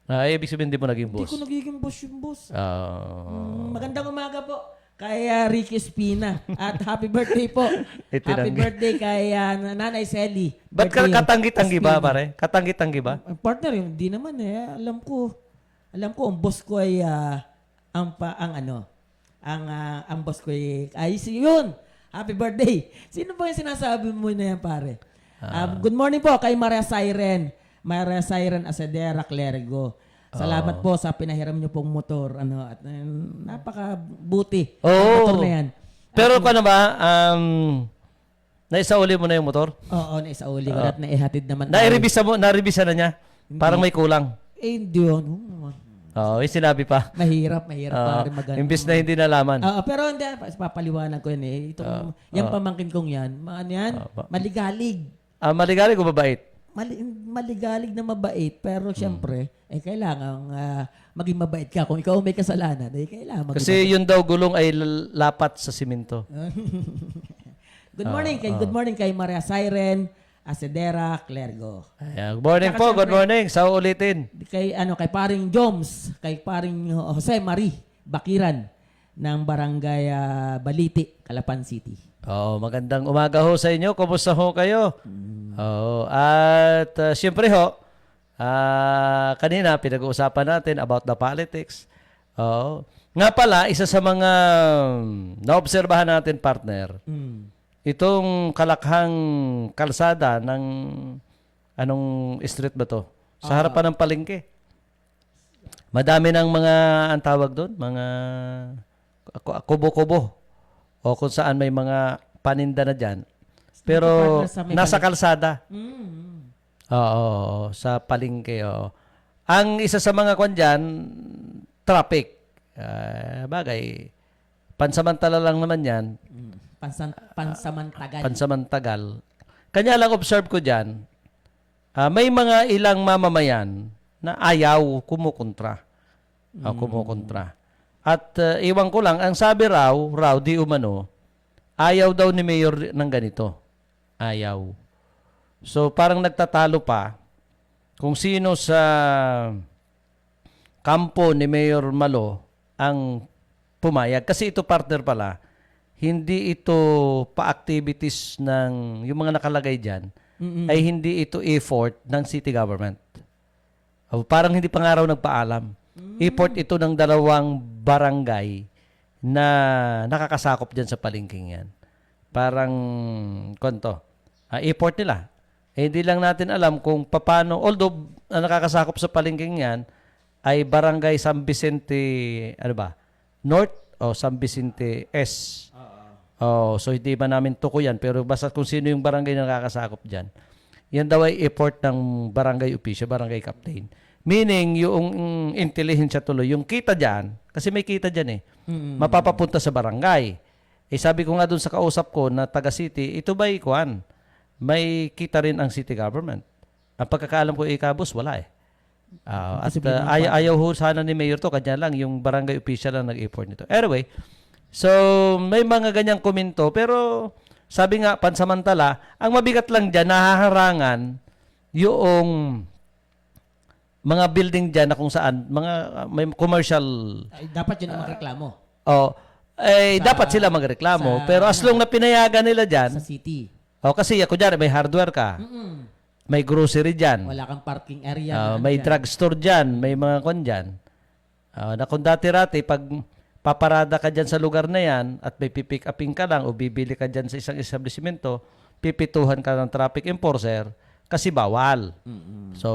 Ibig sabihin hindi mo naging boss. Hindi ko nagiging boss yung boss. Oh. Magandang umaga po kay Ricky Espina. At happy birthday po. Happy birthday kay Nanay Selly. Ba't Birthday katanggi-tanggi ba, Espina. pare? Katanggi-tanggi ba? Partner, hindi naman eh. Alam ko ang boss ko ay ang boss ko ay yun. Happy birthday. Sino ba yung sinasabi mo na yan, pare? Good morning po kay Maria Siren Asedera Clerigo. Salamat po sa pinahiram niyo pong motor. At napakabuti. Ang motor na yan. Pero ano ba, naisauli mo na yung motor? Oo, naisauli ko. At naihatid naman. Nairevisa na niya? Parang may kulang. Hindi yun. Oo, sinabi pa. Mahirap pare maganda. Imbis na hindi nalaman. Pero hindi, papaliwanag ko yan eh. Yung pamangkin kong yan, maligalig. Maligalig o mabait? Maligalig na mabait, pero siyempre, kailangan maging mabait ka. Kung ikaw may kasalanan, kailangan maging Kasi yun daw gulong ay lapat sa simento. Good morning kay Maria Siren Asedera Clergo. Good morning po, good morning. Sa ulitin. Kay paring Joms, kay paring Jose Marie Bakiran ng Barangay Baliti, Calapan City. Magandang umaga ho sa inyo. Kumusta ho kayo? At siyempre ho, kanina pinag-uusapan natin about the politics. Nga pala, isa sa mga naobserbahan natin, partner, itong kalakhang kalsada ng anong street ba to? Sa harapan ng palengke. Madami ng mga, ang tawag doon, mga kubo-kubo. O kung saan may mga paninda na dyan. Pero nasa kalsada. Oo, sa palengke. Ang isa sa mga kwan dyan, traffic. Bagay, pansamantala lang naman yan. Pansamantagal. Kanya lang observe ko dyan, may mga ilang mamamayan na ayaw kumukontra. Kumukontra. At iwan ko lang, ang sabi raw di umano, ayaw daw ni Mayor ng ganito. Ayaw. So parang nagtatalo pa kung sino sa kampo ni Mayor Malo ang pumayag. Kasi ito, partner pala, hindi ito pa-activities ng, yung mga nakalagay dyan, ay hindi ito effort ng city government. Parang hindi pa nga raw nagpaalam. Effort ito ng 2 barangay na nakakasakop dyan sa palengking yan. Parang, effort nila. Hindi lang natin alam kung paano, although nakakasakop sa palengking yan, ay barangay San Vicente, North o San Vicente S. So hindi ba namin tuko yan, pero basta kung sino yung barangay na nakakasakop dyan. Yan daw ay effort ng barangay official, barangay captain. Meaning, yung intelligence tuloy, yung kita dyan, kasi may kita dyan mapapapunta sa barangay. Sabi ko nga dun sa kausap ko na taga-city, ito ba'y kuhan? May kita rin ang city government. Ang pagkakaalam ko, ikabos, wala at ayaw ho sana ni Mayor to, kanya lang, yung barangay official lang nag-effort nito. Anyway, so may mga ganyang komento, pero sabi nga, pansamantala, ang mabigat lang dyan, nahaharangan yung mga building dyan na kung saan, may commercial. Dapat yun ang magreklamo. dapat sila magreklamo. sa- Pero as long na pinayagan nila sa dyan, city. kasi ako dyan, may hardware ka, may grocery dyan, Wala kang parking area. may drugstore dyan, may mga kon dyan. Na kung dati-rati, pag paparada ka dyan sa lugar na yan at may pipick upin ka lang o bibili ka dyan sa isang establishmento, pipituhan ka ng traffic enforcer kasi bawal. So,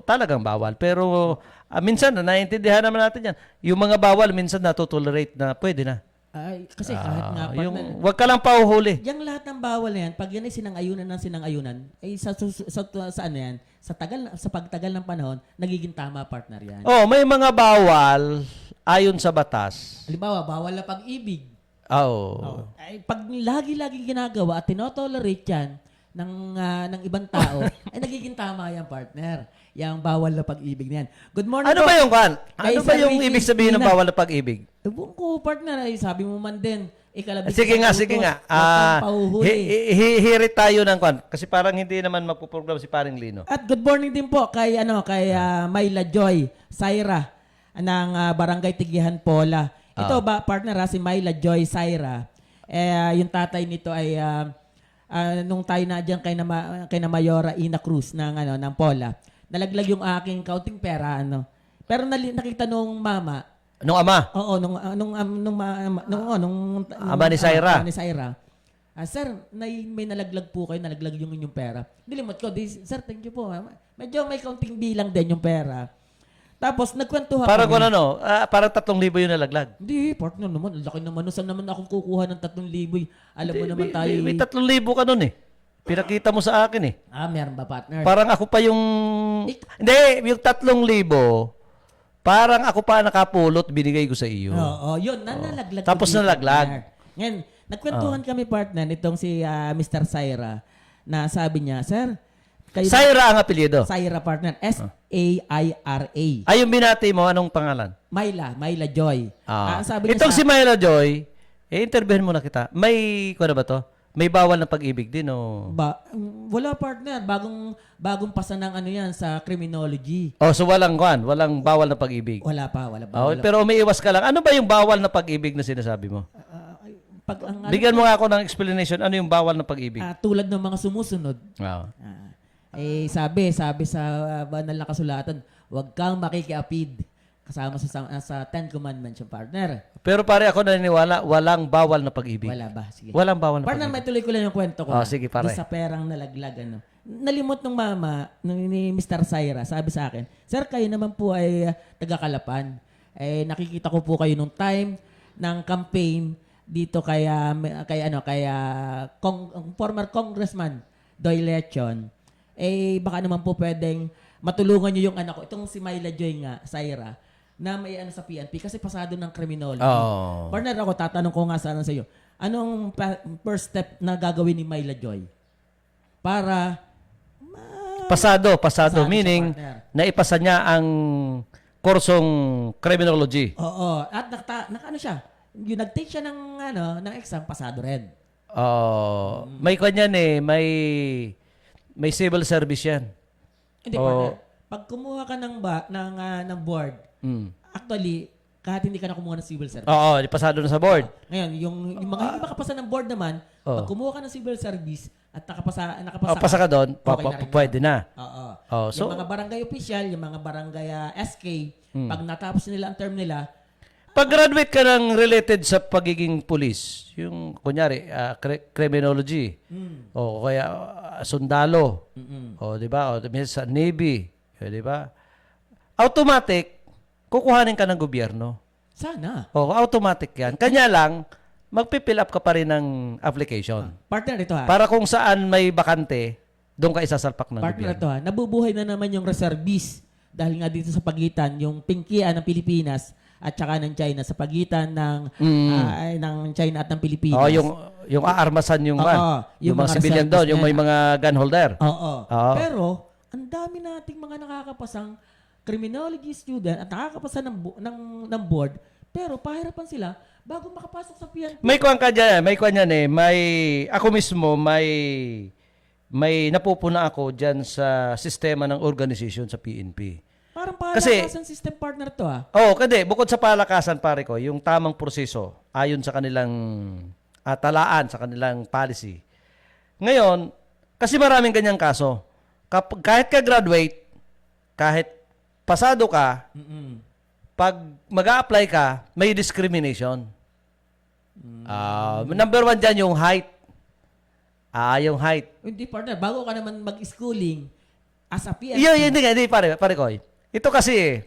talagang bawal. Pero minsan, naiintindihan naman natin yan. Yung mga bawal, minsan natotolerate na pwede na. Ay, kasi kahit nga Wag ka lang pauhuli. yung lahat ng bawal na yan, pag yan ay sinang-ayunan, ay sa ano yan, sa pagtagal ng panahon, nagiging tama partner yan. May mga bawal ayon sa batas. Halimbawa, bawal na pag-ibig. Ay, pag lagi-lagi ginagawa at tinotolerate yan ng ibang tao, ay nagiging tama yan, partner. Yang bawal na pag-ibig na yan. Good morning Ano po. ba yung kan? Kay Ano ba Sir yung Ricky ibig sabihin ng Espina. bawal na pag-ibig? Ewan ko, partner, ay sabi mo man din, ikalabing Sige nga. Huwag kang pauhuli. Hirit tayo ng kan. Kasi parang hindi naman magpuprogram si Paring Lino. At good morning din po kay Myla Joy Saira ng Barangay Tigihan Pola. Ito ba partner si Myla Joy Saira. Yung tatay nito ay nung tayo na diyan kay na Mayora Ina Cruz ng Pola. Nalaglag yung aking kaunting pera Pero nakita nung mama. Nung ama. Oo, nung Ama ni Saira. Ama ni Saira. Sir, may nalaglag po kayo, nalaglag yung inyong pera. Dilimot ko, sir, thank you po. Medyo may kaunting bilang din yung pera. Tapos, nagkwentuhan Parang kami. kung parang 3,000 yung nalaglag. Hindi, partner naman. Ang laki naman. Saan naman akong kukuha ng 3,000? Alam mo naman tayo. May 3,000 ka nun eh. Pinakita mo sa akin eh. Meron ba, partner? Parang ako pa yung... Hindi, yung 3,000, parang ako pa nakapulot, binigay ko sa iyo. Oo, yun. Nalaglag. Tapos ko din, nalaglag. partner. Ngayon, nagkwentuhan kami, partner, nitong si Mr. Saira, na sabi niya, sir, kayo Saira ang apelyido. Saira, partner. S-A-I-R-A. Ay, yung binati mo, anong pangalan? Myla Joy. Sabi niya Itong si Myla Joy, interviewin muna kita. May, ano ba to? May bawal na pag-ibig din, o? Wala, partner. Bagong pasa ng yan sa criminology. So walang bawal na pag-ibig. Wala pa. Pero umiiwas ka lang. Ano ba yung bawal na pag-ibig na sinasabi mo? Bigyan mo nga ako ng explanation. Ano yung bawal na pag-ibig? Tulad ng mga sumusunod. Oo. Sabi sa banal na kasulatan, huwag kang makikiapid. Kasama sa Ten Commandments yung partner. Pero pare ako naniniwala, walang bawal na pag-ibig. Wala ba? Sige. Walang bawal na Partner, pag-ibig. may tuloy ko lang yung kwento ko. Sige, pare. Doon sa perang nalaglag. Nalimot ng mama ni Mr. Saira, sabi sa akin, sir, kayo naman po ay taga-Kalapan. Nakikita ko po kayo nung time ng campaign dito kay former Congressman Doy Lechon. Baka naman po pwedeng matulungan niyo yung anak ko. Itong si Myla Joy nga, Saira, na may sa PNP kasi pasado ng criminology. Partner, ako tatanong ko nga sana sa iyo. Anong first step na gagawin ni Myla Joy para Pasado, Pasado meaning siya, partner. naipasa niya ang kursong criminology. Oo, at siya? Yung nag-take siya ng exam, pasado rin. May kanyan may civil service yan. Hindi, partner. Pag kumuha ka ng board, actually, kahit hindi ka na kumuha ng civil service. Pasado na sa board. Ngayon, yung mga hindi makapasa ng board naman, pag kumuha ka ng civil service at nakapasa Pasa ka doon, okay na rin pwede na. Oo. So, yung mga barangay official, yung mga barangay SK, pag natapos nila ang term nila, pag-graduate ka ng related sa pagiging police, yung kunyari, criminology, o kaya sundalo, o di ba, o sa Navy, di ba? Automatic, kukuhanin ka ng gobyerno. sana. Automatic yan. Kanya lang, magpipill up ka pa rin ng application. Partner, ito ha. Para kung saan may bakante, doon ka isasalpak ng Partner, gobyerno. ito ha. Nabubuhay na naman yung reservist dahil nga dito sa pagitan, yung pingkian ng Pilipinas at saka ng China sa pagitan ng China at ng Pilipinas. Yung aarmasan yung yung mga mga civilian reservist doon, yung na- may mga gun holder. Oo. Oo. Pero, ang dami nating mga nakakapasang criminology student at nakakapasa ng board, pero pahirapan sila bago makapasok sa PNP. May kuwan ka dyan, ako mismo, may napupuna ako dyan sa sistema ng organization sa PNP. Parang Kasi- palakasan system partner to Kasi bukod sa palakasan, pare ko, yung tamang proseso ayon sa kanilang talaan, sa kanilang policy. Ngayon, kasi maraming ganyang kaso. Kahit ka graduate, kahit pasado ka, pag mag-a-apply ka, may discrimination. Number one dyan, yung height. Yung height. Hindi partner, bago ka naman mag-schooling, as a PNP. Hindi, pare ko. Ito kasi,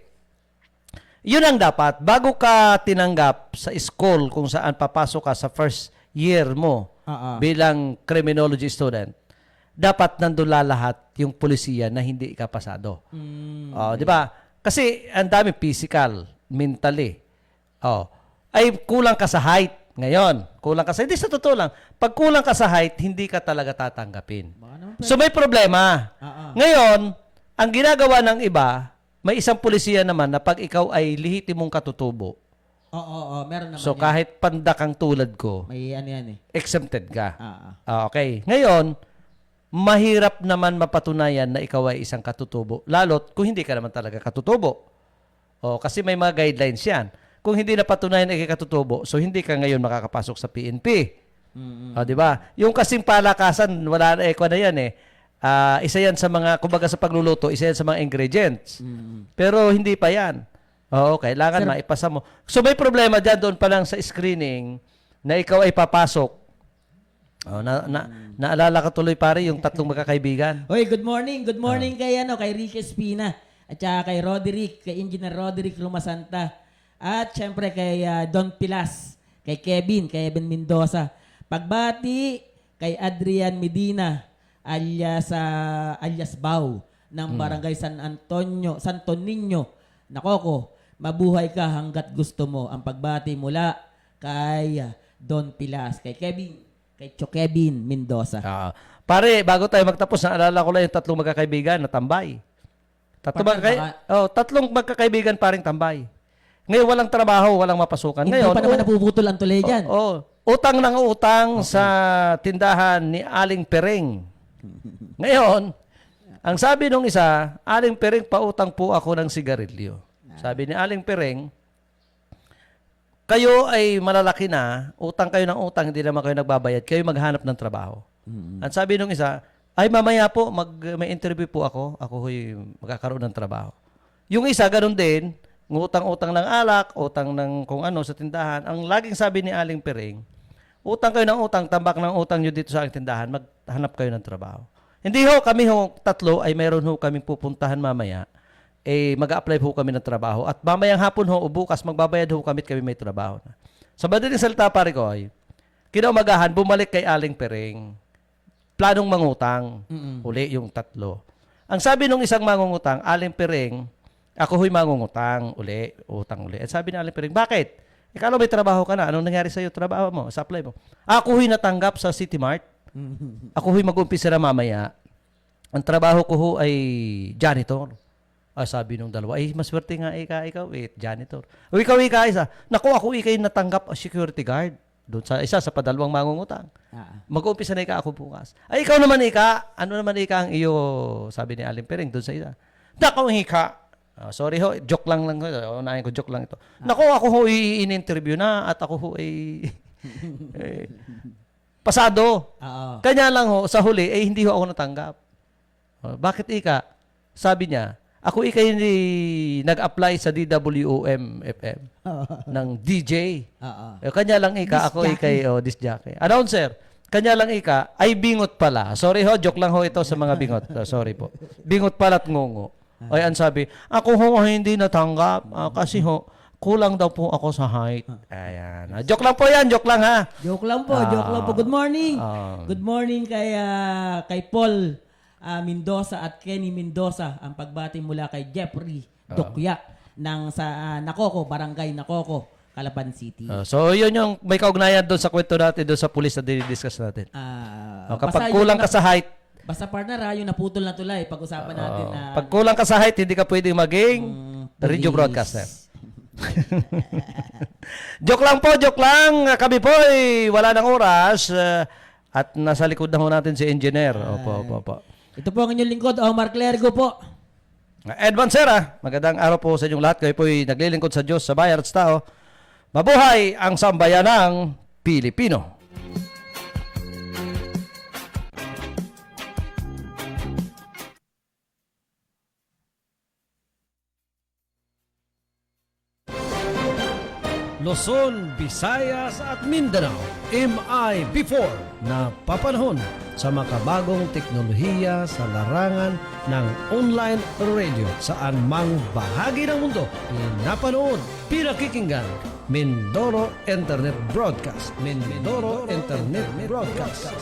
yun ang dapat. Bago ka tinanggap sa school kung saan papasok ka sa first year mo bilang criminology student, dapat nandun lahat yung polisiya na hindi ka pasado. Di ba? Kasi ang dami physical, mentally. Ay kulang ka sa height. Ngayon, kulang ka sa, hindi sa totoo lang, pag kulang ka sa height, hindi ka talaga tatanggapin. So may problema. Ngayon, ang ginagawa ng iba, may isang polisiya naman na pag ikaw ay lehitimong katutubo, Meron naman so yan. kahit panda kang tulad ko, May ano yan exempted ka. Ah. Okay. Ngayon, mahirap naman mapatunayan na ikaw ay isang katutubo. Lalo't kung hindi ka naman talaga katutubo. Kasi may mga guidelines yan. Kung hindi napatunayan na ikaw katutubo, so hindi ka ngayon makakapasok sa PNP. Di ba? Yung kasing palakasan, wala na na yan eh. Isa yan sa mga, kumbaga sa pagluluto, isa yan sa mga ingredients. Pero hindi pa yan. Kailangan maipasa mo. So may problema dyan doon pa lang sa screening na ikaw ay papasok. Naalala ka tuloy pare yung tatlong magkakaibigan. Hoy, good morning. Good morning kay Ricky Espina at saka kay Roderick, kay Engineer Roderick Lumasanta. At syempre kay Don Pilas, kay Kevin Mendoza. Pagbati kay Adrian Medina alias Bao ng Barangay Santo Niño. Nakoko, mabuhay ka hanggat gusto mo. Ang pagbati mula kay Don Pilas, kay Kevin Mendoza. Pare, bago tayo magtapos, naalala ko lang yung tatlong magkakaibigan na tambay. Tatlong magkakaibigan paring tambay. Ngayon, walang trabaho, walang mapasukan. Hindi Ngayon, pa naman napuputol ang tulay dyan. Utang ng utang sa tindahan ni Aling Pereng. Ngayon, ang sabi nung isa, Aling Pereng, pautang po ako ng sigarilyo. Sabi ni Aling Pereng, kayo ay malalaki na, utang kayo ng utang, hindi naman kayo nagbabayad, kayo maghanap ng trabaho. Ang sabi nung isa, ay mamaya po, may interview po ako, huy magkakaroon ng trabaho. Yung isa, ganun din, utang-utang ng alak, utang ng kung ano sa tindahan. Ang laging sabi ni Aling Pereng, utang kayo ng utang, tambak ng utang nyo dito sa aking tindahan, maghanap kayo ng trabaho. Hindi kami tatlo ay meron kaming pupuntahan mamaya. Mag-a-apply kami ng trabaho. At mamayang hapon o bukas, magbabayad kami at kami may trabaho na. Sa madaling salita pare ko ay, kinaumagahan, bumalik kay Aling Pereng, planong mangutang, uli yung tatlo. Ang sabi nung isang mangungutang, Aling Pereng, ako huy mangungutang, utang uli. At sabi ni Aling Pereng, bakit? Ikaw may trabaho ka na. Anong nangyari sa'yo? Trabaho mo, sa apply mo. Ako huy natanggap sa City Mart. Ako huy mag-umpisa na mamaya. Ang trabaho ko ay janitor. Sabi nung dalawa, maswerte nga ikaw, janitor. Ikaw, isa. Naku, ako ikay natanggap security guard. Doon sa isa, sa padalawang mangungutang. Mag-umpisa na ako bukas. Ikaw naman ano naman ang iyo, sabi ni Aling Pereng, doon sa isa. Naku, sorry joke lang unahin ko, joke lang ito. Naku, ako in-interview na at ako pasado. Kanya lang sa huli, hindi ako natanggap. Bakit Sabi niya, ako hindi nag-apply sa DWOM-FM ng DJ. Kanya lang ako disc jockey. Announcer, kanya lang ay bingot pala. Sorry joke lang ito sa mga bingot. Sorry po. Bingot pala at ngungo. Ang sabi, ako hindi natanggap kasi kulang daw po ako sa height. Ayan. Joke lang po yan, joke lang ha. Joke lang po. Good morning. Good morning kay Paul Mendoza at Kenny Mendoza. Ang pagbati mula kay Jeffrey Dokya ng sa Nakoko, Barangay Nakoko, Calapan City. So yun yung may kaugnayan doon sa kwento natin, doon sa pulis na dinidiscuss natin. Kapag kulang ka sa height, basta partner yung naputol na tulay, pag-usapan natin na pag kulang ka sa height, hindi ka pwedeng maging radio broadcaster. Joke lang po, joke lang. Kami po wala ng oras at nasa likod na ho natin si engineer. Opo. Ito po ang inyong lingkod, Omar Clergo po. Ed Mancera, magandang araw po sa inyong lahat. Kayo po'y naglilingkod sa Diyos, sa bayan at sa tao. Mabuhay ang sambayanang Pilipino. Luzon, Visayas at Mindanao, MI-B4 na papanahon sa makabagong teknolohiya sa larangan ng online radio saan mang bahagi ng mundo pinapanood, pinakikinggan. Mindoro Internet Broadcast. Mindoro Internet Broadcast.